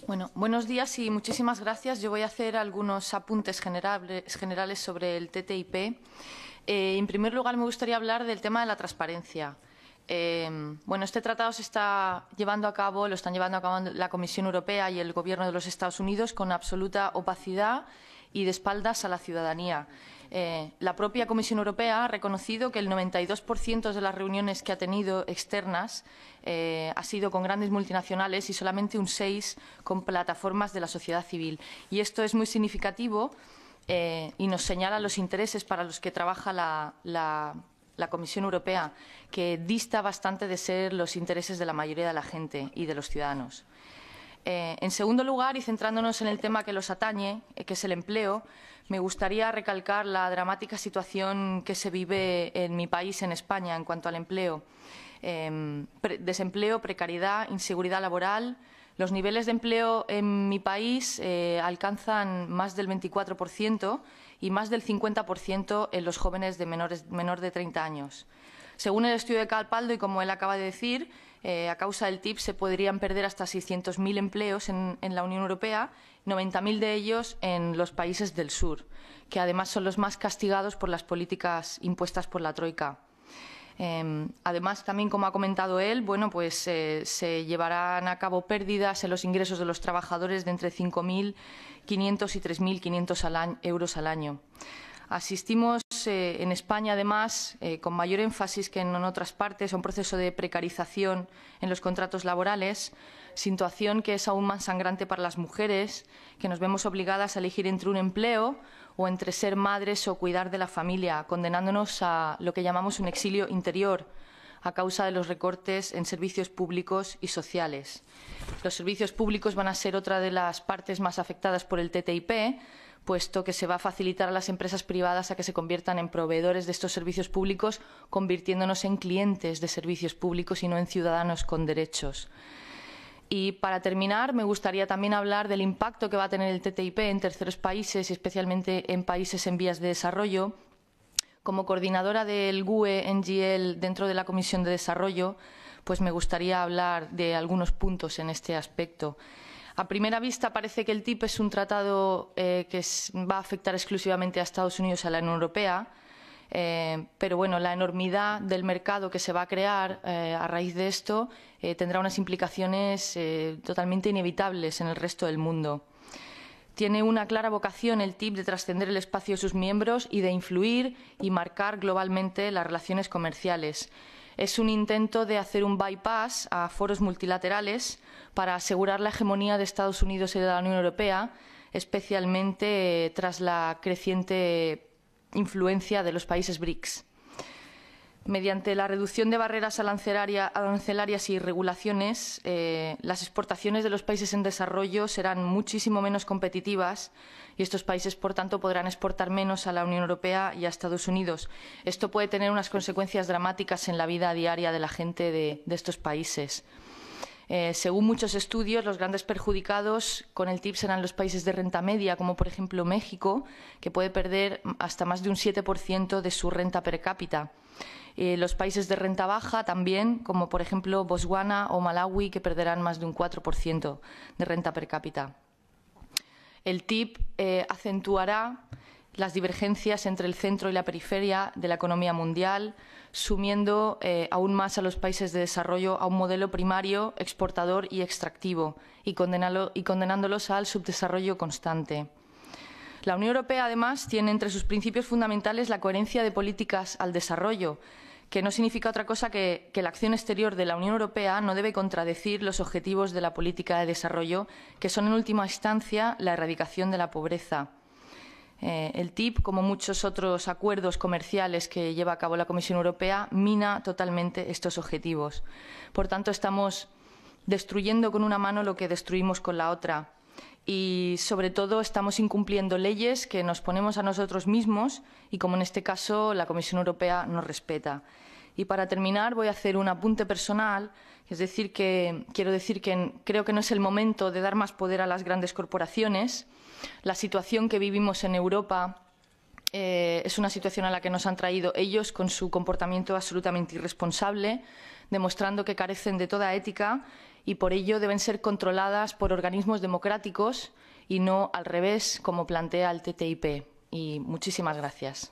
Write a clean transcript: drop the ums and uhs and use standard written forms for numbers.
Bueno, buenos días y muchísimas gracias. Yo voy a hacer algunos apuntes generales sobre el TTIP. En primer lugar, me gustaría hablar del tema de la transparencia. Bueno, este tratado se está llevando a cabo, lo están llevando a cabo la Comisión Europea y el Gobierno de los Estados Unidos con absoluta opacidad y de espaldas a la ciudadanía. La propia Comisión Europea ha reconocido que el 92% de las reuniones que ha tenido externas ha sido con grandes multinacionales y solamente un 6% con plataformas de la sociedad civil. Y esto es muy significativo y nos señala los intereses para los que trabaja la Comisión Europea, que dista bastante de ser los intereses de la mayoría de la gente y de los ciudadanos. En segundo lugar, y centrándonos en el tema que los atañe, que es el empleo, me gustaría recalcar la dramática situación que se vive en mi país, en España, en cuanto al empleo. Desempleo, precariedad, inseguridad laboral. Los niveles de empleo en mi país alcanzan más del 24% y más del 50% en los jóvenes de menor de 30 años. Según el estudio de Capaldo, y como él acaba de decir, a causa del TTIP se podrían perder hasta 600.000 empleos en la Unión Europea, 90.000 de ellos en los países del sur, que además son los más castigados por las políticas impuestas por la Troika. Además, también, como ha comentado él, bueno, pues se llevarán a cabo pérdidas en los ingresos de los trabajadores de entre 5.500 y 3.500 euros al año. Asistimos en España, además, con mayor énfasis que en otras partes, a un proceso de precarización en los contratos laborales, situación que es aún más sangrante para las mujeres, que nos vemos obligadas a elegir entre un empleo o entre ser madres o cuidar de la familia, condenándonos a lo que llamamos un exilio interior a causa de los recortes en servicios públicos y sociales. Los servicios públicos van a ser otra de las partes más afectadas por el TTIP, puesto que se va a facilitar a las empresas privadas a que se conviertan en proveedores de estos servicios públicos, convirtiéndonos en clientes de servicios públicos y no en ciudadanos con derechos. Y para terminar, me gustaría también hablar del impacto que va a tener el TTIP en terceros países y especialmente en países en vías de desarrollo. Como coordinadora del GUE-NGL dentro de la Comisión de Desarrollo, pues me gustaría hablar de algunos puntos en este aspecto. A primera vista parece que el TTIP es un tratado que va a afectar exclusivamente a Estados Unidos y a la Unión Europea, pero bueno, la enormidad del mercado que se va a crear a raíz de esto tendrá unas implicaciones totalmente inevitables en el resto del mundo. Tiene una clara vocación el TTIP de trascender el espacio de sus miembros y de influir y marcar globalmente las relaciones comerciales. Es un intento de hacer un bypass a foros multilaterales para asegurar la hegemonía de Estados Unidos y de la Unión Europea, especialmente tras la creciente influencia de los países BRICS. Mediante la reducción de barreras arancelarias y regulaciones, las exportaciones de los países en desarrollo serán muchísimo menos competitivas y estos países, por tanto, podrán exportar menos a la Unión Europea y a Estados Unidos. Esto puede tener unas consecuencias dramáticas en la vida diaria de la gente de estos países. Según muchos estudios, los grandes perjudicados con el TTIP serán los países de renta media, como por ejemplo México, que puede perder hasta más de un 7% de su renta per cápita. Los países de renta baja también, como por ejemplo Botswana o Malawi, que perderán más de un 4% de renta per cápita. El TTIP acentuará las divergencias entre el centro y la periferia de la economía mundial, sumiendo aún más a los países de desarrollo a un modelo primario, exportador y extractivo, y condenándolos al subdesarrollo constante. La Unión Europea, además, tiene entre sus principios fundamentales la coherencia de políticas al desarrollo, que no significa otra cosa que la acción exterior de la Unión Europea no debe contradecir los objetivos de la política de desarrollo, que son en última instancia la erradicación de la pobreza. El TTIP, como muchos otros acuerdos comerciales que lleva a cabo la Comisión Europea, mina totalmente estos objetivos. Por tanto, estamos destruyendo con una mano lo que destruimos con la otra. Y, sobre todo, estamos incumpliendo leyes que nos ponemos a nosotros mismos y, como en este caso, la Comisión Europea nos respeta. Y, para terminar, voy a hacer un apunte personal, es decir, que quiero decir que creo que no es el momento de dar más poder a las grandes corporaciones. La situación que vivimos en Europa es una situación a la que nos han traído ellos con su comportamiento absolutamente irresponsable, demostrando que carecen de toda ética y por ello deben ser controladas por organismos democráticos y no al revés, como plantea el TTIP. Y muchísimas gracias.